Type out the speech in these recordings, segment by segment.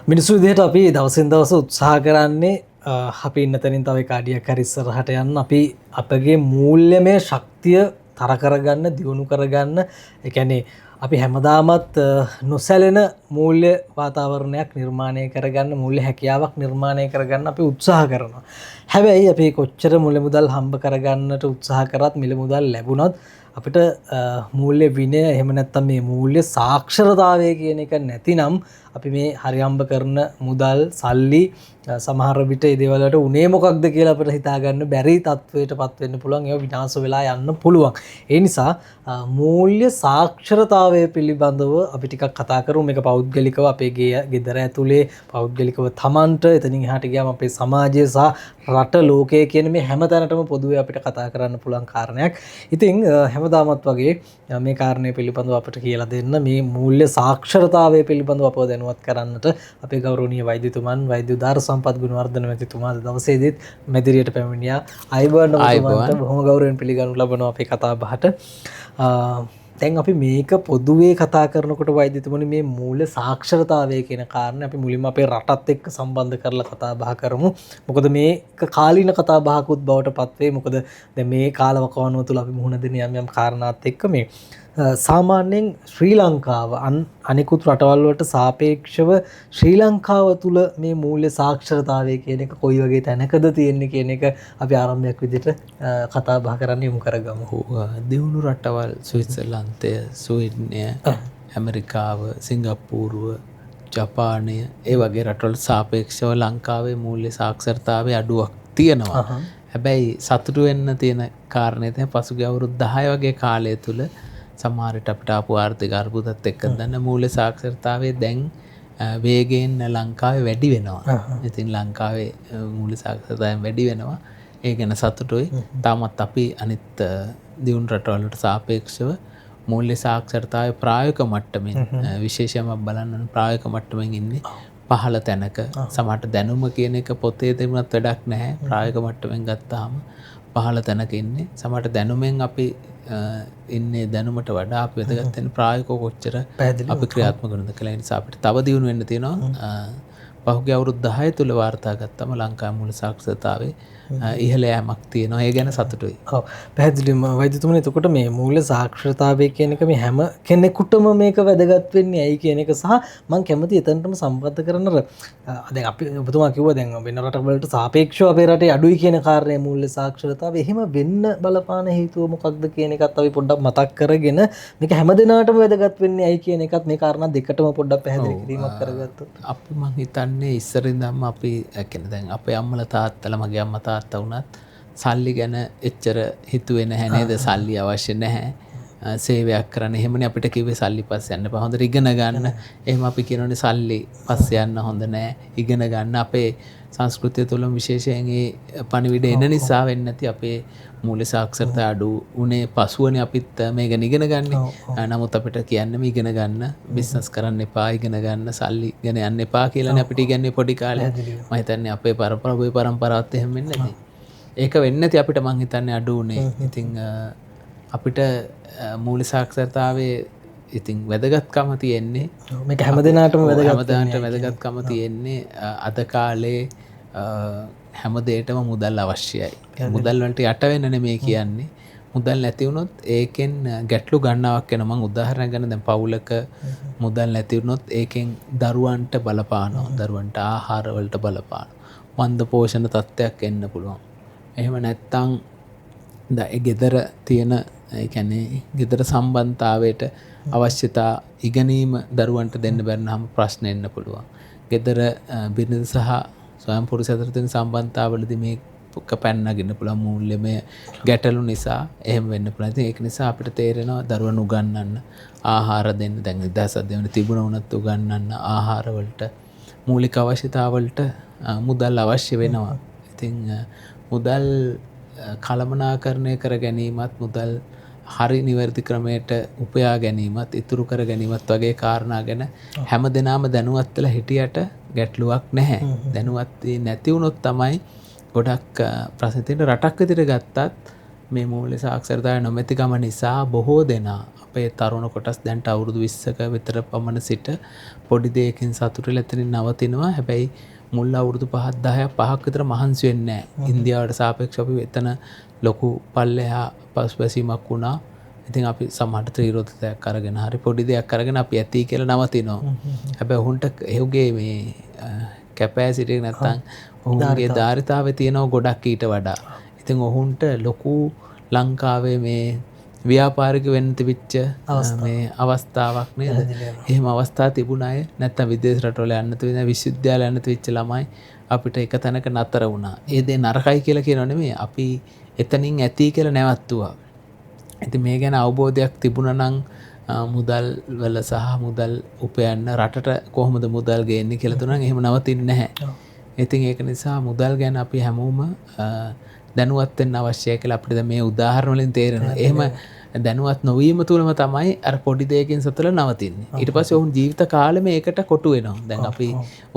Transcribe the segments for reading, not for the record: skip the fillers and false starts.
මිනිස්සු විදිහට අපි දවසින් දවස උත්සාහ කරන්නේ අපි ඉන්න තැනින් තව කාඩියක් හරි ඉස්සරහට යන්න අපි අපගේ මූල්‍යමය ශක්තිය තර කරගන්න දියුණු කරගන්න ඒ කියන්නේ අපි හැමදාමත් නොසැලෙන මූල්‍ය වාතාවරණයක් නිර්මාණය කරගන්න මූල්‍ය හැකියාවක් නිර්මාණය කරගන්න අපි උත්සාහ කරනවා. හැබැයි අපි කොච්චර මුල මුදල් හම්බ කරගන්නට උත්සාහ කරත් මිල මුදල් ලැබුණත් අපිට මූල්‍ය විනය එහෙම නැත්නම් මේ මූල්‍ය සාක්ෂරතාවය කියන එක නැතිනම් අපි මේ හරි හම්බ කරන මුදල් සල්ලි සමහර විට ඒ දේවල් වලට උනේ මොකක්ද කියලා අපිට හිතා ගන්න බැරි තත්වයකටපත් වෙන්න පුළුවන්. ඒවා විනාශ වෙලා යන්න පුළුවන්. ඒ නිසා මූල්‍ය සාක්ෂරතාවය පිළිබඳව අපි ටිකක් කතා කරමු. මේක පෞද්ගලිකව අපේ ගෙදර ඇතුලේ පෞද්ගලිකව තමන්ට එතනින් එහාට ගියාම අපේ සමාජය සහ රට ලෝකය කියන මේ හැම තැනටම පොදුවේ අපිට කතා කරන්න පුළුවන් කාරණයක්. ඉතින් හැමදාමත් වගේ මේ කාරණේ පිළිබඳව අපිට කියලා දෙන්න මේ මූල්‍ය සාක්ෂරතාවය පිළිබඳව අපව දැනුවත් කරන්නට අපේ ගෞරවනීය වෛද්‍යතුමන් වෛද්‍ය උදාර සම්පත් ගුණවර්ධන මැතිතුමා දවසේදීත් මැදිරියට පැමිණියා. ආයුබෝවන් ඔබතුමන්ට බොහොම ගෞරවයෙන් පිළිගනු ලබනවා අපේ කතා බහට. දැන් අපි මේක පොදුවේ කතා කරනකොට වෛද්‍යතුමනි මේ මූල්‍ය සාක්ෂරතාවය කියන කාරණේ අපි මුලින්ම අපේ රටත් එක්ක සම්බන්ධ කරලා කතා බහ කරමු. මොකද මේක කාලීන කතා බහකුත් බවට පත් වෙයි. මොකද දැන් මේ කාලවකවානුව තුළ අපි මුහුණ දෙන යම් කාරණාත් එක්ක මේ සාමාන්‍යයෙන් ශ්‍රී ලංකාව අනිකුත් රටවල් වලට සාපේක්ෂව ශ්‍රී ලංකාව තුළ මේ මූල්‍ය සාක්ෂරතාවය කියන එක කොයි වගේ තැනකද තියෙන්නේ කියන එක අපි ආරම්භයක් විදිහට කතා බහ කරන්න යමු කරගමු. දියුණු රටවල් ස්විට්සර්ලන්තය, ස්වීඩනය, ඇමරිකාව, සිංගප්පූරුව, ජපානය ඒ වගේ රටවල් සාපේක්ෂව ලංකාවේ මූල්‍ය සාක්ෂරතාවයේ අඩුවක් තියෙනවා. හැබැයි සතුටු වෙන්න තියෙන කාරණේ තමයි පසුගිය අවුරුදු 10 වගේ කාලය තුල සමහරට අපිට ආපු ආර්ථික අර්බුදත් එක්ක දැන් මූල්‍ය සාක්ෂරතාවයේ දැන් වේගයෙන් ලංකාවේ වැඩි වෙනවා. ඉතින් ලංකාවේ මූල්‍ය සාක්ෂරතාවය වැඩි වෙනවා. ඒ ගැන සතුටුයි. තාමත් අපි අනිත් දියුණු රටවල් වලට සාපේක්ෂව මූල්‍ය සාක්ෂරතාවයේ ප්‍රායෝගික මට්ටමින් විශේෂයෙන්ම බලන්න ප්‍රායෝගික මට්ටමින් ඉන්නේ පහළ තැනක. සමහරට දැනුම කියන එක පොතේ තිබුණත් වැඩක් නැහැ. ප්‍රායෝගික මට්ටමින් ගත්තාම පහළ තැනක ඉන්නේ. සමහරට දැනුමෙන් අපි ඉන්නේ දැනුමට වඩා අපි වැදගත් වෙන ප්‍රායෝගිකව කොච්චර අපි ක්‍රියාත්මක කරනද කියලා. ඒ නිසා අපිට තව දියුණු වෙන්න තියෙනවා. පහුගිය අවුරුදු 10 තුල වාර්තා ගත්තම ලංකාවේ මූල්‍ය සාක්ෂරතාවයේ ඉහළ යෑමක් තියෙනවා. ඒ ගැන සතුටුයි. ඔව් පැහැදිලිවම වෛද්‍යතුමනි එතකොට මේ මූල්‍ය සාක්ෂරතාවය කියන එක මේ හැම කෙනෙකුටම මේක වැදගත් වෙන්නේ ඇයි කියන එක සහ මම කැමති එතනටම සම්බන්ධ කරන දැන් අපි ඔබතුමා කිව්වා දැන් වෙන රටවලට සාපේක්ෂව අපේ රටේ අඩුයි කියන කාරණේ මූල්‍ය සාක්ෂරතාවය. එහෙම වෙන්න බලපාන හේතුව මොකක්ද කියන එකත් අපි පොඩ්ඩක් මතක් කරගෙන මේක හැම දිනාටම වැදගත් වෙන්නේ ඇයි කියන එකත් මේ කාරණා දෙකටම පොඩ්ඩක් පැහැදිලි කිරීමක් කරගත්තොත්. අපි මං හිතන්නේ ඉස්සරින්දම අපි කියන්නේ දැන් අපේ අම්මලා තාත්තලා මගේ අම්මා තාත්තා වුණත් සල්ලි ගැන එච්චර හිතුවේ නැහැ නේද? සල්ලි අවශ්‍ය නැහැ. සේවයක් කරන්න. එහෙමනේ අපිට කිව්වේ සල්ලි පස්සේ යන්න බෑ. හොඳට ඉගෙන ගන්න. එහෙම අපි කියනෝනේ සල්ලි පස්සේ යන්න හොඳ නැහැ. ඉගෙන ගන්න. අපේ සංස්කෘතිය තුළ විශේෂයෙන් ඒ පණිවිඩ එන නිසා වෙන්නේ නැති අපේ මූල්‍ය සාක්ෂරතාව අඩු උනේ පසුවනේ අපිත් මේක ඉගෙන ගන්න. නමුත් අපිට කියන්නේ මේ ඉගෙන ගන්න, බිස්නස් කරන්න එපා, ඉගෙන ගන්න, සල්ලි ගැන යන්න එපා කියලානේ අපිට ඉගන්නේ පොඩි කාලේ. මම හිතන්නේ අපේ පරම්පරාවත් එහෙම වෙන්නේ නැති. ඒක වෙන්නේ නැති අපිට මං හිතන්නේ අඩු උනේ. ඉතින් අපිට මූල්‍ය සාක්ෂරතාවයේ ඉතින් වැදගත්කම තියෙන්නේ මේක හැමදෙනාටම වැදගත්කම තියෙන්නේ අද කාලේ හැම දෙයකටම මුදල් අවශ්‍යයි. මුදල් වලට යට වෙන්න නෙමෙයි කියන්නේ. මුදල් නැති වුණොත් ඒකෙන් ගැටලු ගන්නවක් වෙනවා. මම උදාහරණයක් ගන්න දැන් පවුලක මුදල් නැති වුණොත් ඒකෙන් දරුවන්ට බලපානවා. දරුවන්ට ආහාර වලට බලපානවා. මන්ද පෝෂණ තත්ත්වයක් එන්න පුළුවන්. එහෙම නැත්තම් ඒ ගෙදර තියෙන ඒ කියන්නේ ගෙදර සම්බන්ධතාවයට අවශ්‍යතා ඉගෙනීම දරුවන්ට දෙන්න බැරිනම් ප්‍රශ්න එන්න පුළුවන්. ගෙදර බිරිඳ සහ ස්වයං පුරුෂ අතර තියෙන සම්බන්ධතාවවලදී මේක පැන්නගෙන පුළුවන් මූල්‍යමය ගැටලු නිසා එහෙම වෙන්න පුළුවන්. ඉතින් ඒක නිසා අපිට තේරෙනවා දරුවන් උගන්වන්න ආහාර දෙන්න දැන් 2007 තිබුණ උනත් උගන්වන්න ආහාර වලට මූලික අවශ්‍යතාවලට මුදල් අවශ්‍ය වෙනවා. ඉතින් මුදල් කළමනාකරණය කර ගැනීමත් මුදල් හරි නිවැරදි ක්‍රමයට උපයා ගැනීමත් ඉතුරු කර ගැනීමත් වගේ කාරණා ගැන හැම දිනම දැනුවත් වෙලා හිටියට ගැටලුවක් නැහැ. දැනුවත් නැති වුණොත් තමයි ගොඩක් ප්‍රශ්න තියෙන. රටක් විදිහට ගත්තත් මේ මූල්‍ය සාක්ෂරතාවය නොමැතිකම නිසා බොහෝ දෙනා අපේ තරුණ කොටස් දැන්ට අවුරුදු 20ක විතර පමණ සිට පොඩි දෙයකින් සතුටු ලෙතනින් නවතිනවා. හැබැයි මුල් අවුරුදු 5-10ක් විතර මහන්සි වෙන්නේ නැහැ. ඉන්දියාවට සාපේක්ෂව අපි එතන ලොකු පල්ලෙහා පසුබැසීමක් වුණා. ඉතින් අපි සමහරට ත්‍රිරෝධයක් අරගෙන හරි පොඩි දෙයක් අරගෙන අපි ඇති කියලා නවතිනවා. හැබැයි ඔහුන්ට එහුගේ මේ කැපැසිටි එක නැත්තම් ඔහුගේ ධාරිතාවේ තියෙනව ගොඩක් ඊට වඩා. ඉතින් ඔහුන්ට ලොකු ලංකාවේ මේ ව්‍යාපාරික වෙන්න තිබිච්ච මේ අවස්ථාවක් නේද? එහෙම අවස්ථා තිබුණ අය නැත්තම් විදේශ රටවල යන්න තිබෙන විශ්වවිද්‍යාල යන්න තිබිච්ච ළමයි අපිට එක තැනක නතර වුණා. ඒ දේ නරකයි කියලා කියනව නෙමෙයි. අපි එතනින් ඇති කියලා නැවතුවා. ඉතින් මේ ගැන අවබෝධයක් තිබුණා නම් මුදල් වල සහ මුදල් උපයන්න රටට කොහොමද මුදල් ගේන්නේ කියලා තුනන් එහෙම නවතින්නේ නැහැ. ඉතින් ඒක නිසා මුදල් ගැන අපි හැමෝම දැනුවත් වෙන්න අවශ්‍යයි කියලා අපිට මේ උදාහරණ වලින් තේරෙනවා. එහෙම දැනුවත් නොවීම තුලම තමයි අර පොඩි දෙයකින් සතුටල නවතින්නේ. ඊට පස්සේ ඔවුන් ජීවිත කාලෙම ඒකට කොටු වෙනවා. දැන් අපි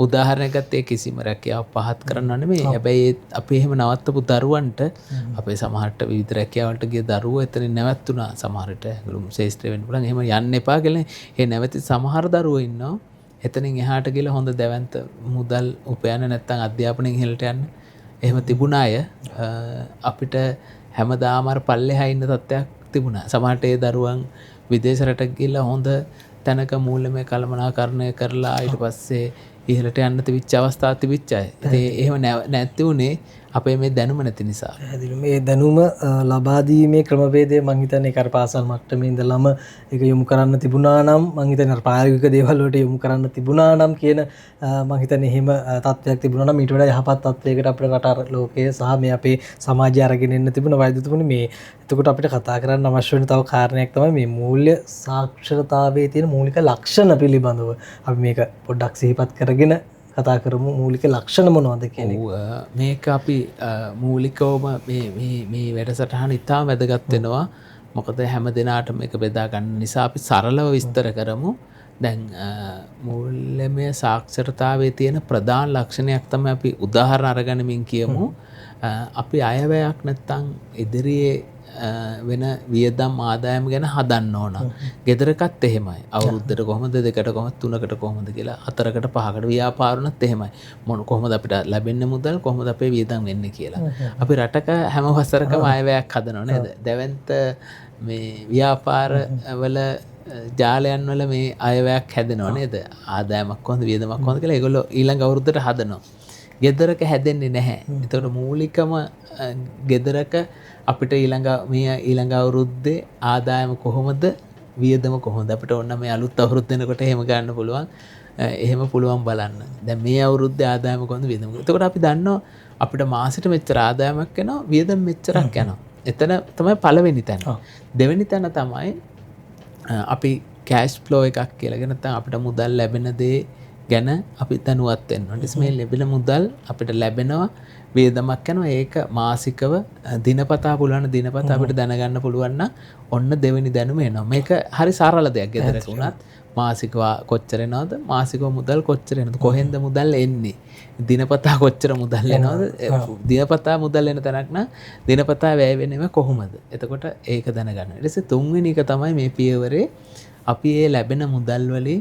උදාහරණයක් ගත්තේ කිසිම රැකියාවක් පහත් කරන්න නෙමෙයි. හැබැයි අපි එහෙම නවත්තපු දරුවන්ට අපේ සමහරට විවිධ රැකියාවලට ගිය දරුවෝ එතනින් නැවතුණා. සමහරට ගලුම් ශේෂ්ත්‍රය වෙන්න පුළුවන්. එහෙම යන්න එපා කියලා. ඒ නැවති සමහර දරුවෝ ඉන්නවා. එතනින් එහාට ගිහලා හොඳ දැවැන්ත මුදල් උපයන්න නැත්නම් අධ්‍යාපනයෙන් ඉහළට යන්න. එහෙම තිබුණ අය අපිට හැමදාම අර පල්ලෙහා ඉන්න තත්ත්වයක් තිබුණා. සමහරට ඒ දරුවන් විදේශ රටක ගිහලා හොඳ තැනක මූල්‍යමය කළමනාකරණය කරලා ඊට පස්සේ ඉහළට යන්න තිබිච්ච අවස්ථා තිබිච්ච අය. ඉතින් එහෙම නැති උනේ අපේ මේ දැනුම නැති නිසා. පැහැදිලිව මේ දැනුම ලබා දීමේ ක්‍රමවේදය මම හිතන්නේ කර පාසල් මට්ටමේ ඉඳලම ඒක යොමු කරන්න තිබුණා නම් මම හිතන්නේ අර ප්‍රායෝගික දේවල් වලට යොමු කරන්න තිබුණා නම් කියන මම හිතන්නේ එහෙම තත්ත්වයක් තිබුණා නම් ඊට වඩා යහපත් තත්ත්වයකට අපේ රට ලෝකයේ සහ මේ අපේ සමාජය අරගෙන එන්න තිබුණ වෛද්‍යතුමනි මේ එතකොට අපිට කතා කරන්න අවශ්‍ය වෙන තව කාරණයක් තමයි මේ මූල්‍ය සාක්ෂරතාවයේ තියෙන මූලික ලක්ෂණ පිළිබඳව අපි මේක පොඩ්ඩක් සිහිපත් කරගෙන කතා කරමු. මූලික ලක්ෂණ මොනවද කියන්නේ? මේක අපි මූලිකවම මේ වැඩසටහන ඉතාම වැදගත් වෙනවා. මොකද හැම දිනාටම මේක බෙදා ගන්න නිසා අපි සරලව විස්තර කරමු. දැන් මූල්‍යමය සාක්ෂරතාවයේ තියෙන ප්‍රධාන ලක්ෂණයක් තමයි අපි උදාහරණ අරගෙනමින් කියමු. අපි අයවැයක් නැත්තම් ඉදිරියේ වෙන වියදම් ආදායම ගැන හදන්න ඕන. ගෙදරකත් එහෙමයි. අවුරුද්දට කොහොමද, දෙකට කොහොමද, තුනකට කොහොමද කියලා, හතරකට පහකට ව්‍යාපාරුණත් එහෙමයි. කොහොමද අපිට ලැබෙන්නේ මුදල්, කොහොමද අපේ වියදම් වෙන්නේ කියලා. අපි රටක හැම වසරකම අයවැයක් හදනවා නේද? දැවැන්ත මේ ව්‍යාපාර වල ජාලයන් වල මේ අයවැයක් හැදෙනවා නේද? ආදායමක් කොහොමද, වියදමක් කොහොමද කියලා ඒගොල්ලෝ ඊළඟ අවුරුද්දට හදනවා. ගෙදරක හැදෙන්නේ නැහැ. ඒතකොට මූලිකම ගෙදරක අපිට ඊළඟ අවුරුද්දේ ආදායම කොහොමද, වියදම කොහොමද, අපිට ඕන මේ අලුත් අවුරුද්ද වෙනකොට එහෙම ගන්න පුළුවන්. එහෙම පුළුවන් බලන්න. දැන් මේ අවුරුද්දේ ආදායම කොහොමද, වියදම. එතකොට අපි දන්නවා අපිට මාසෙට මෙච්චර ආදායමක් එනවා, වියදම මෙච්චරක් යනවා. එතන තමයි පළවෙනි තැන. දෙවෙනි තැන තමයි අපි කෑෂ් ෆ්ලෝ එකක් කියලා. නැත්නම් අපිට මුදල් ලැබෙන දේ ගැන අපි දැනුවත් වෙන්න ඕනේ. මේ ලැබෙන මුදල් අපිට ලැබෙනවා, වේදමක් යනවා. ඒක මාසිකව දිනපතා පුළුවන් දිනපතා අපිට දැනගන්න පුළුවන් නම් ඔන්න දෙවෙනි දැනුම එනවා. මේක හරි සරල දෙයක්. ගෙදරක වුණත් මාසිකව කොච්චර එනවද, මාසිකව මුදල් කොච්චර එනවද, කොහෙන්ද මුදල් එන්නේ, දිනපතා කොච්චර මුදල් එනවද, දිනපතා මුදල් එන තැනක් නම් දිනපතා වැය වෙනව කොහොමද. එතකොට ඒක දැනගන්න. ඊට පස්සේ තුන්වෙනි එක තමයි මේ පියවරේ අපි ඒ ලැබෙන මුදල් වලින්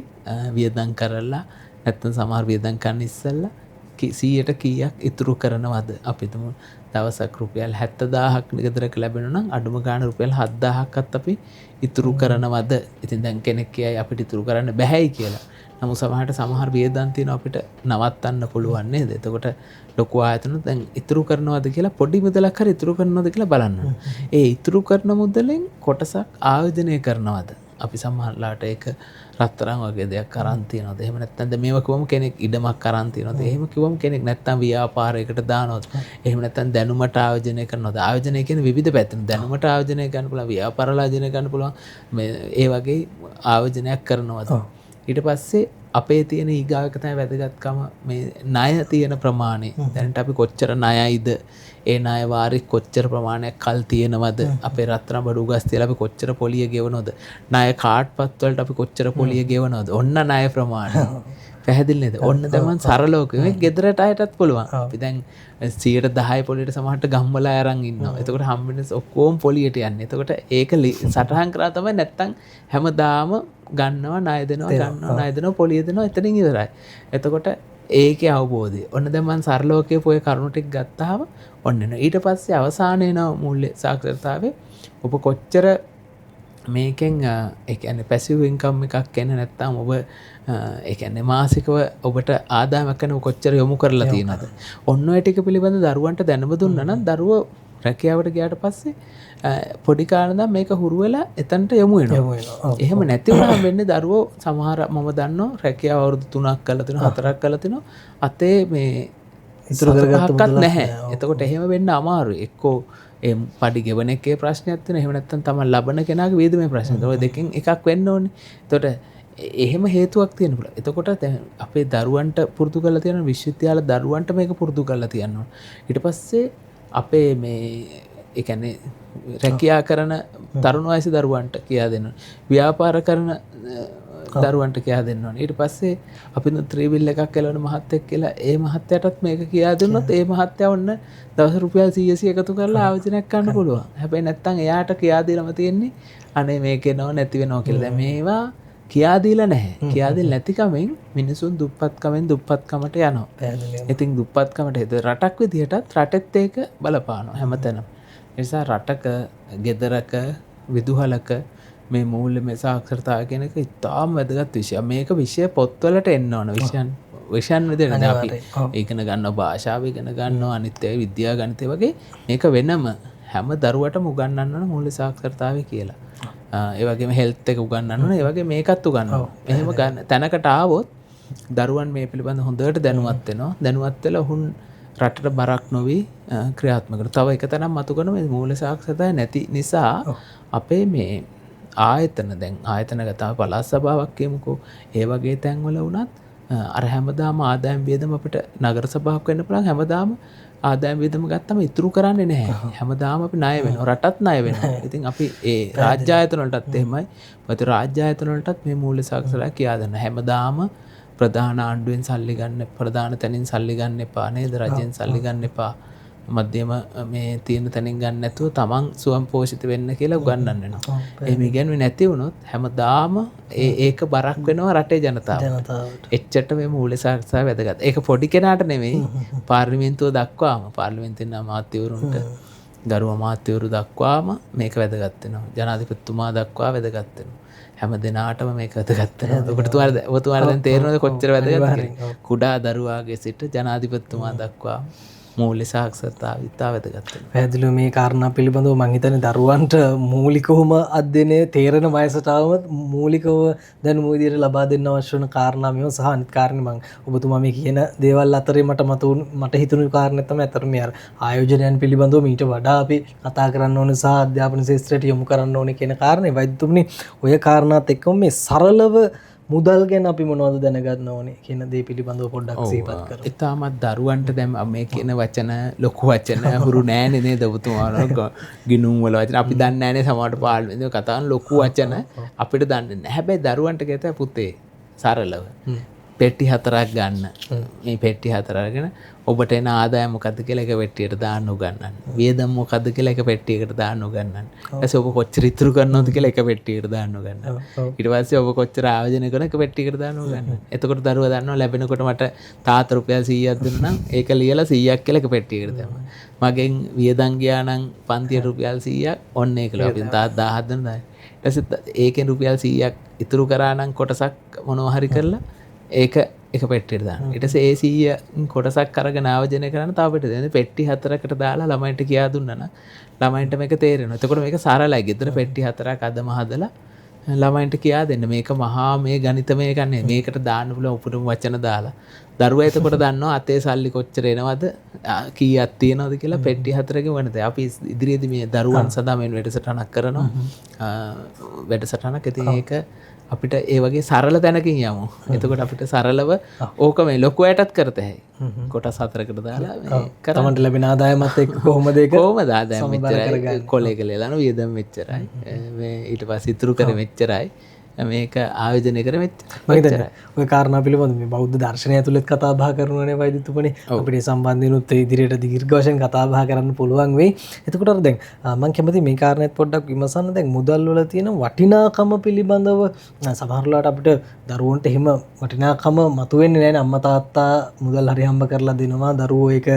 වියදම් කරලා නැත්නම් සමහර වියදම් කරන්න ඉස්සෙල්ලා 100ට කීයක් ඉතුරු කරනවද? අපි තුමු දවසක් රුපියල් 70000ක් ගෙදරක ලැබෙනවා නම් අඩුම ගාණ රුපියල් 7000ක්වත් අපි ඉතුරු කරනවද? ඉතින් දැන් කෙනෙක් කියයි අපිට ඉතුරු කරන්න බැහැයි කියලා. නමුත් සමහර වියදම් තියෙනවා අපිට නවත්තන්න පුළුවන් නේද? එතකොට ලොකු ආයතන දැන් ඉතුරු කරනවද කියලා පොඩි මුදලක් හරි ඉතුරු කරනවද කියලා බලන්න. ඒ ඉතුරු කරන මුදලෙන් කොටසක් ආයෝජනය කරනවද? අපි සමහරලාට ඒක රත්තරන් වගේ දෙයක් අරන් තියනවාද? එහෙම නැත්නම් දැන් මේව කිව්වම කෙනෙක් ඉඩමක් අරන් තියනවාද? එහෙම කිව්වම කෙනෙක් නැත්නම් ව්‍යාපාරයකට දානවද? එහෙම නැත්නම් දැනුමට ආයෝජනය කරනවද? ආයෝජනය කියන්නේ විවිධ පැත්තෙන්. දැනුමට ආයෝජනය ගන්න පුළුවන්, ව්‍යාපාරවල ආයෝජනය ගන්න පුළුවන්. මේ ඒ වගේ ආයෝජනයක් කරනවද? ඊට පස්සේ අපේ තියෙන ඊගාවක තමයි වැදගත්කම මේ ණය තියෙන ප්‍රමාණය. දැනට අපි කොච්චර ණයයිද? ඒ ණය වාරික් කොච්චර ප්‍රමාණයක් කල් තියෙනවද? අපේ රත්තරන් බඩු උගස් තියලා අපි කොච්චර පොලිය ගෙවනවද? ණය කාඩ්පත් වලට අපි කොච්චර පොලිය ගෙවනවද? ඔන්න ණය ප්‍රමාණය. පැහැදිලි නේද? ඔන්න දැන් මම සරලව මේ ගෙදරට අයටත් පුළුවන්. අපි දැන් 10% පොලියට සමහරට ගම්වල අරන් ඉන්නවා. එතකොට හම්බෙන්නේ ඔක්කොම පොලියට යන්නේ. එතකොට ඒක සටහන් කරා තමයි නැත්තම් හැමදාම ගන්නවා ණය දෙනවා පොලිය දෙනවා එතනින් ඉවරයි. එතකොට ඒකේ අවබෝධය. ඔන්න දැන් මම සරලව කියපු ඔය කරුණු ටික ගත්තාම ඔන්න එනවා. ඊට පස්සේ අවසානයේ එන මූල්‍ය සාක්ෂරතාවේ ඔබ කොච්චර මේකෙන් ඒ කියන්නේ පැසිව් ඉන්කම් එකක් එන්නේ නැත්නම් ඔබ ඒ කියන්නේ මාසිකව ඔබට ආදායමක් කරන කොච්චර යොමු කරලා තියෙනවද? ඔන්න ඔය ටික පිළිබඳ දරුවන්ට දැනුම දුන්නා නම් දරුවෝ රැකියාවට ගියාට පස්සේ පොඩි කාලේ ඉඳන් මේක හුරු වෙලා එතනට යොමු වෙනවා. එහෙම නැති වුණාම වෙන්නේ දරුවෝ සමහර මම දන්නවා රැකියාව අවුරුදු 3ක් කරලා තිනවා 4ක් කරලා තිනවා අතේ මේ ඉතුරු කරගත්ත නැහැ. එතකොට එහෙම වෙන්න අමාරුයි. එක්කෝ ඒ පඩි ගෙවන එකේ ප්‍රශ්නයක් තියෙනවා. එහෙම නැත්නම් තමයි ලබන කෙනාගේ වේදමේ ප්‍රශ්නයක්. ඔය දෙකෙන් එකක් වෙන්න ඕනේ. එතකොට එහෙම හේතුවක් තියෙන පුළුවන්. එතකොට දැන් අපේ දරුවන්ට පුරුදු කරලා තියෙන විශ්වවිද්‍යාල දරුවන්ට මේක පුරුදු කරලා තියනවා. ඊට පස්සේ අපේ මේ ඒ කියන්නේ රැකියා කරන තරුණ වයසේ දරුවන්ට කියා දෙනවා. ව්‍යාපාර කරන දරුවන්ට කියා දෙන්න ඕනේ. ඊට පස්සේ අපි ත්‍රිවිල් එකක් එලවන මහත්තයෙක් කියලා ඒ මහත්තයාටත් මේක කියා දුන්නොත් ඒ මහත්තයා ඔන්න දවස් රුපියල් 100 එකතු කරලා ආයෝජනයක් කරන්න පුළුවන්. හැබැයි නැත්තම් එයාට කියා දීලාම තියෙන්නේ අනේ මේකේ නෝ නැති වෙනවා කියලා. දැන් මේවා කියා දීලා නැහැ. කියා දෙන්නේ නැතිකමෙන් මිනිසුන් දුප්පත්කමෙන් දුප්පත්කමට යනවා. ඉතින් දුප්පත්කමට හේතු රටක් විදිහටත් රටෙත් ඒක බලපානවා හැමතැනම. ඒ නිසා රටක, ගෙදරක, විදුහලක මේ මූල්‍යමය සාක්ෂරතාවය කියන එක ඉතාම වැදගත් විෂයක්. මේක විෂය පොත්වලට එන්න ඕන විෂයන් විදිහට නේ අපි ඉගෙන ගන්නවා, භාෂාව ඉගෙන ගන්නවා, අනිත් ඒවා විද්‍යා ගණිතය වගේ මේක වෙනම හැම දරුවටම උගන්වන්න ඕන මූල්‍ය සාක්ෂරතාවය කියලා. ඒ වගේම හෙල්ත් එක උගන්වන්න ඕන. ඒ වගේ මේකත් උගන්වනවා. එහෙම ගන්න තැනකට ආවොත් දරුවන් මේ පිළිබඳ හොඳට දැනුවත් වෙනවා. දැනුවත් වෙලා ඔවුන් රටට බරක් නොවි ක්‍රියාත්මක කරනවා. තව එක තැනක් මතු කරන මේ මූල්‍ය සාක්ෂරතාවය නැති නිසා අපේ මේ ආයතන දැන් ආයතන ගතාව පළාත් සභාවක් කියමුකෝ. ඒ වගේ තැන්වල වුණත් අර හැමදාම ආදායම් වියදම අපිට නගර සභාවක් වෙන්න පුළුවන්. හැමදාම ආදායම් වියදම ගත්තම ඉතුරු කරන්නේ නැහැ. හැමදාම අපි ණය වෙනවා. රටත් ණය වෙනවා. ඉතින් අපි ඒ රාජ්‍ය ආයතන වලටත් එහෙමයි. මොකද රාජ්‍ය ආයතන වලටත් මේ මූල්‍ය සාක්ෂරතාවය කියා දෙන්න. හැමදාම ප්‍රධාන ආණ්ඩුවෙන් සල්ලි ගන්න, ප්‍රධාන තැනින් සල්ලි ගන්න එපා නේද? රජෙන් සල්ලි ගන්න එපා. මධ්‍යම මේ තියෙන තැනින් ගන්න නැතුව තමන් සුවම් පෝෂිත වෙන්න කියලා උගන්වන්න වෙනවා. එහෙම ඉගෙනුවේ නැති වුණොත් හැමදාම ඒක බරක් වෙනවා රටේ ජනතාවට. එච්චරට මේ මූල්‍ය සාක්ෂරතාවය වැදගත්. ඒක පොඩි කෙනාට නෙමෙයි පාර්ලිමේන්තුව දක්වාම පාර්ලිමේන්තුවේ අමාත්‍යවරුන්ට ගරු අමාත්‍යවරු දක්වාම මේක වැදගත් වෙනවා. ජනාධිපතිතුමා දක්වා වැදගත් වෙනවා. හැම දිනාටම මේක වැදගත් වෙනවා. ඔබතුමාට දැන් තේරෙනවද කොච්චර වැදගත් කියලා? කුඩා දරුවාගේ සිට ජනාධිපතිතුමා දක්වා මූල්‍ය සාක්ෂරතාවය ඉතා වැදගත් වෙනවා. පැහැදිලිව මේ කාරණා පිළිබඳව මම හිතන්නේ දරුවන්ට මූලිකවම අධ්‍යයනය තේරෙන වයසට આવම මූලිකව දැනුම විදියට ලබා දෙන්න අවශ්‍ය වෙන කාරණා මේව සහ අනිත් කාරණේ මම ඔබතුමා මේ කියන දේවල් අතරේ මට හිතුණු කාරණේ තමයි අතර මේ අර ආයෝජනයන් පිළිබඳව මීට වඩා අපි කතා කරන්න ඕනේ සහ අධ්‍යාපන ශාස්ත්‍රයට යොමු කරන්න ඕනේ කියන කාරණේ වෛද්‍යතුමනි ඔය කාරණාත් එක්කම මේ සරලව මුදල් ගැන අපි මොනවද දැනගන්න ඕනේ කියන දේ පිළිබඳව පොඩ්ඩක් සිහිපත් කරමු. ඉතාමත් දරුවන්ට දැන් මේ කියන වචන ලොකු වචන හුරු නෑනේ නේද ඔබතුමාලා ගිනුම් වල වචන අපි දන්නේ නෑනේ සමහරට පාළුවෙන්ද කතා කරන ලොකු වචන අපිට දන්නේ නැහැ. හැබැයි දරුවන්ට කියත පුතේ සරලව පෙට්ටි 4ක් ගන්න. මේ පෙට්ටි 4 අරගෙන ඔබට එන ආදායම මොකද්ද කියලා එක පෙට්ටියට දාන්න උගන්වන්න. වියදම් මොකද්ද කියලා එක පෙට්ටියකට දාන්න උගන්වන්න. ඊට පස්සේ ඔබ කොච්චර ඉතුරු කරනවද කියලා එක පෙට්ටියකට දාන්න උගන්වන්න. ඊට පස්සේ ඔබ කොච්චර ආයෝජනය කරන එක පෙට්ටියකට දාන්න උගන්වන්න. එතකොට දරුවා දන්නවා ලැබෙනකොට මට තාත්තා රුපියල් 100ක් දුන්නා නම් ඒක ලියලා 100ක් කියලා එක පෙට්ටියකට දානවා. මගෙන් වියදම් ගියා නම් පන්තියට රුපියල් 100ක් ඔන්න ඒකල අපි තාත්තා 1000ක් දුන්නා. ඊට පස්සේ ඒකෙන් රුපියල් 100ක් ඉතුරු කරා නම් කොටසක් මොනවා හරි කරලා ඒක එක පෙට්ටියට දාන්න. ඊට පස්සේ ඒ 100 කොටසක් අරගෙන ආයෝජනය කරන්න තව පෙට්ටි දෙන්න. පෙට්ටි 4කට දාලා ළමයින්ට කියා දුන්නා නම් ළමයින්ට මේක තේරෙනවා. එතකොට මේක සරලයි. ගෙදර පෙට්ටි 4ක් අදම හදලා ළමයින්ට කියා දෙන්න. මේක මහා මේ ගණිතමය ගන්නේ. මේකට දාන්න පුළුවන් උපුටුම් වචන දාලා. දරුවා එතකොට දන්නවා අතේ සල්ලි කොච්චර එනවද කීයක් තියෙනවද කියලා පෙට්ටි 4කින් වෙනද. අපි ඉදිරියේදී මේ දරුවන් සඳහා මේ වැඩසටහනක් කරනවා. වැඩසටහනක්. ඉතින් ඒක අපිට ඒ වගේ සරල තැනකින් යමු. එතකොට අපිට සරලව ඕක මේ ලොකු අයටත් කරත හැකියි. කොටස් 4කට දාලා මේ තමන්ට ලැබෙන ආදායමත් එක්ක කොහොමද ඒක කොහොමද ආදායම මෙච්චරයි කොලේක ලේලාන වියදම් මෙච්චරයි මේ ඊට පස්සේ ඉතුරු කරේ මෙච්චරයි මේක ආයෝජනය කරවෙච්ච මහිතන ඔය කාරණ පිළිබඳ මේ බෞද්ධ දර්ශනය තුළත් කතාබා කරනවනේ වෛදිතුමනි අපිට සම්බන්ධයනුත් ඉදිරියට දීර්ඝවශයෙන් කතාබා කරන්න පුළුවන් වෙයි. එතකොට දැන් මම කැමති මේ කාරණේත් පොඩ්ඩක් විමසන්න. දැන් මුදල් වල තියෙන වටිනාකම පිළිබඳව සමහරවිට අපිට දරුවන්ට එහෙම වටිනාකම මතුවෙන්නේ නැහැ නේ. අම්මා තාත්තා මුදල් හරි හම්බ කරලා දෙනවා දරුවෝ ඒක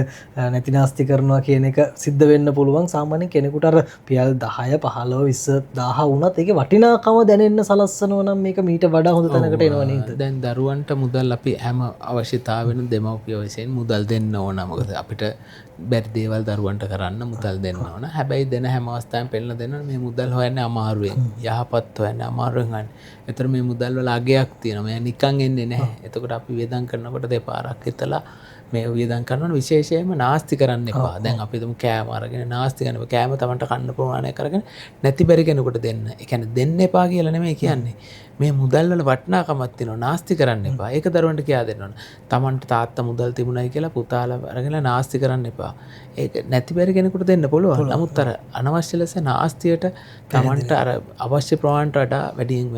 නැති නාස්ති කරනවා කියන එක සිද්ධ වෙන්න පුළුවන්. සාමාන්‍ය කෙනෙකුට අර පියල් 10 15 20 1000 වුණත් ඒකේ වටිනාකම දැනෙන්න සලස්සනවා නම් මේක මීට වඩා හොඳ තැනකට එනවා නේද? දැන් දරුවන්ට මුදල් අපි හැම අවශ්‍යතාවෙන දෙමව්පිය වශයෙන් මුදල් දෙන්න ඕන. මොකද අපිට බැරි දේවල් දරුවන්ට කරන්න මුදල් දෙන්න ඕන. හැබැයි දෙන හැම අවස්ථාවෙම පෙන්නලා දෙනවා මේ මුදල් හොයන්නේ අමාරුවෙන්. යහපත් හොයන්නේ අමාරුවෙන් ගන්න. ඒතර මේ මුදල් වල අගයක් තියෙනවා. මේ නිකන් එන්නේ නැහැ. එතකොට අපි වියදම් කරනකොට දෙපාරක් හිතලා මේ වියදම් කරනකොට විශේෂයෙන්ම නාස්ති කරන්න එපා. දැන් අපි තුමු කෑම අරගෙන නාස්ති කරන කෑම තමන්ට කන්න ප්‍රමාණයක් අරගෙන නැති බැරි කෙනෙකුට දෙන්න. ඒ කියන්නේ දෙන්න එපා කියලා නෙමෙයි කියන්නේ. මේ මුදල් වල වටිනාකමක් තියෙනවා. නාස්ති කරන්න එපා. ඒක දරුවන්ට කියා දෙන්න ඕන. තමන්ට තාත්තා මුදල් තිබුණයි කියලා පුතාලා අරගෙන නාස්ති කරන්න එපා. ඒක නැති බැරි කෙනෙකුට දෙන්න පුළුවන්. නමුත් අර අනවශ්‍ය ලෙස නාස්තියට තමන්ට අර අවශ්‍ය ප්‍රමාණයට වඩා වැඩියෙන්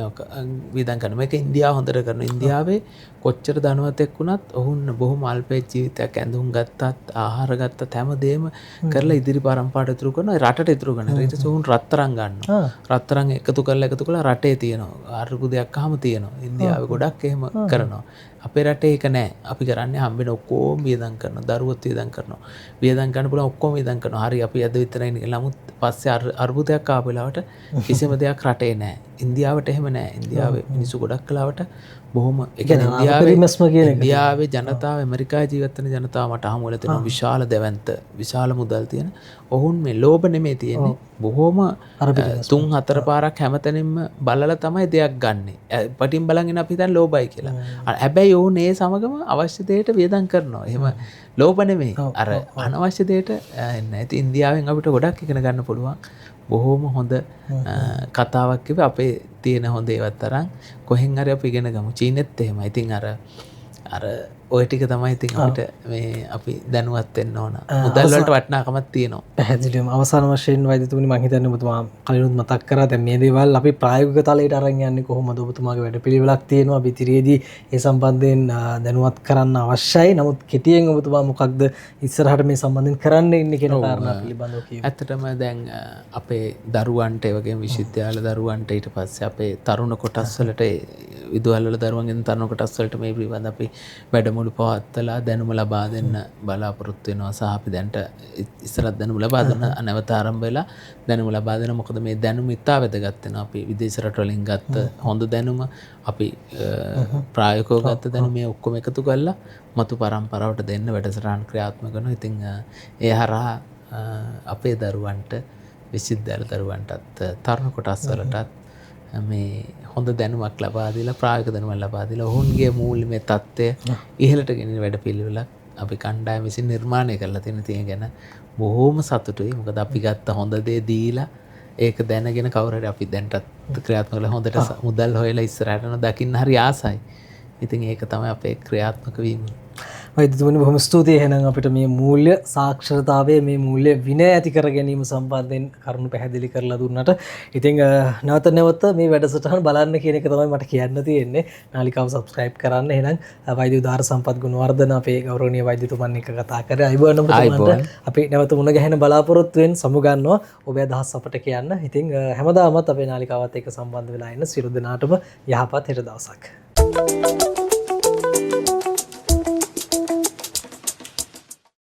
වියදම් කරනවා. මේක ඉන්දියාව හොඳට කරනවා. ඉන්දියාවේ කොච්චර ධනවතෙක් වුණත් ඔවුන් බොහොම අල්පේ ජීවිතයක් ඇඳුම් ගත්තත් ආහාර ගත්තත් හැමදේම කරලා ඉදිරි පරම්පරාවට ඉතුරු කරනවා. රටට ඉතුරු කරනවා. ඊට පස්සේ ඔවුන් රත්තරන් ගන්නවා. රත්තරන් එකතු කරලා රටේ තියෙනවා. අරුකුදයක් අහම තියෙනවා. ඉන්දියාවේ ගොඩක් එහෙම කරනවා. අපේ රටේ ඒක නෑ. අපි කරන්නේ හම්බෙන ඔක්කොම වියදම් කරනවා. දරුවොත් වියදම් කරනවා. වියදම් කරන්න පුළුවන් ඔක්කොම වියදම් කරනවා. හරි අපි අද විතරයි නේ. නමුත් පස්සේ අරුබුදයක් ආපු වෙලාවට කිසිම දෙයක් රටේ නෑ. ඉන්දියාවට එහෙම නෑ. ඉන්දියාවේ මිනිස්සු ගොඩක් කලාවට බොහොම ඒ කියන්නේ ඉන්දියාවේ ජනතාව ඇමරිකාවේ ජීවත් වෙන ජනතාව මට හමු වෙලා තියෙනවා විශාල දැවැන්ත විශාල මුදල් තියෙන. ඔවුන් මේ ලෝභ නෙමෙයි තියෙන්නේ. බොහොම 3-4 පාරක් හැමතැනින්ම බලලා තමයි දෙයක් ගන්නෙ. පටින් බලන් අපි හිතන්නේ ලෝභයි කියලා. හැබැයි ඔවුන් ඒ සමගම අවශ්‍ය දෙයට වියදම් කරනවා. එහෙම ලෝභ නෙමෙයි. අර අනවශ්‍ය දෙයට එන්නේ. ඉතින් ඉන්දියාවෙන් අපිට ගොඩක් ඉගෙන ගන්න පුළුවන්. බොහොම හොඳ කතාවක් කිව්වේ අපේ තියෙන හොඳ ඒවත් තරම් කොහෙන් හරි අපි ඉගෙන ගමු. චීනෙත් එහෙමයි. ඉතින් අර ඔය ටික තමයි ඉතින් අපිට මේ අපි දැනුවත් වෙන්න ඕන. මුදල් වලට වටිනාකමක් තියෙනවා. පැහැදිලිවම අවසාන වශයෙන් වෛද්‍යතුමනි මම හිතන්නේ ඔබතුමා කලිනුත් මතක් කරා දැන් මේ දේවල් අපි ප්‍රායෝගික තලයට අරන් යන්නේ කොහොමද? ඔබතුමාගේ වැඩපිළිවෙලක් තියෙනවා. අපි ඉදිරියේදී ඒ සම්බන්ධයෙන් දැනුවත් කරන්න අවශ්‍යයි. නමුත් කෙටියෙන් ඔබතුමා මොකක්ද ඉස්සරහට මේ සම්බන්ධයෙන් කරන්න ඉන්නේ කියන කාරණා පිළිබඳව කියන්න. ඇත්තටම දැන් අපේ දරුවන්ට ඒ වගේම විශ්වවිද්‍යාල දරුවන්ට ඊට පස්සේ අපේ තරුණ කොටස් වලට විදුහල් වල දරුවන්ගෙන් තරුණ කොටස් වලට මේ පිළිබඳ අපි වැඩමුළු පවත්වලා දැනුම ලබා දෙන්න බලාපොරොත්තු වෙනවා. සහ අපි දැන්ට ඉස්සරහට දැනුම ලබා දෙන්න නැවත ආරම්භ වෙලා දැනුම ලබා දෙනවා. මොකද මේ දැනුම ඉතා වැදගත් වෙනවා. අපි විදේශ රටවලින් ගත්ත හොඳ දැනුම අපි ප්‍රායෝගිකව ගත්ත දැනුම මේ ඔක්කොම එකතු කරලා මතු පරම්පරාවට දෙන්න වැඩසටහන් ක්‍රියාත්මක කරනවා. ඉතින් ඒ හරහා අපේ දරුවන්ට විශ්වවිද්‍යාල දරුවන්ටත් තරුණ කොටස් වලටත් මේ හොඳ දැනුමක් ලබා දීලා ප්‍රායෝගික දැනුමක් ලබා දීලා ඔවුන්ගේ මූල්‍යමය தත්ත්වය ඉහළට ගෙනියන වැඩපිළිවෙලක් අපි කණ්ඩායම විසින් නිර්මාණය කරලා තියෙන ගැන බොහෝම සතුටුයි. මොකද අපි ගත්ත හොඳ දේ දීලා ඒක දැනගෙන කවුරු හරි අපි දැන්ටත් ක්‍රියාත්මක කරලා හොඳට මුදල් හොයලා ඉස්සරහට යන දකින්න හරි ආසයි. ඉතින් ඒක තමයි අපේ ක්‍රියාත්මක වීම. වෛද්‍යතුමනි බොහොම ස්තුතියි. එහෙනම් අපිට මේ මූල්‍ය සාක්ෂරතාවයේ මේ මූල්‍ය විනය ඇති කර ගැනීම සම්බන්ධයෙන් කරුණු පැහැදිලි කරලා දුන්නට. ඉතින් නැවත මේ වැඩසටහන බලන්න කියන එක තමයි මට කියන්න තියෙන්නේ. නාලිකාව subscribe කරන්න. එහෙනම් වෛද්‍ය උදාර සම්පත් ගුණවර්ධන අපේ ගෞරවනීය වෛද්‍යතුමන් එක්ක කතා කරේ. අයිබෝන් ඔබතුමන්ට අපි නැවත මුණ ගැහෙන බලාපොරොත්තු වෙන සමුගන්නවා. ඔබේ අදහස් අපට කියන්න. ඉතින් හැමදාමත් අපේ නාලිකාවත් එක්ක සම්බන්ධ වෙලා ඉන්න සියලු දෙනාටම යහපත් හෙට දවසක්.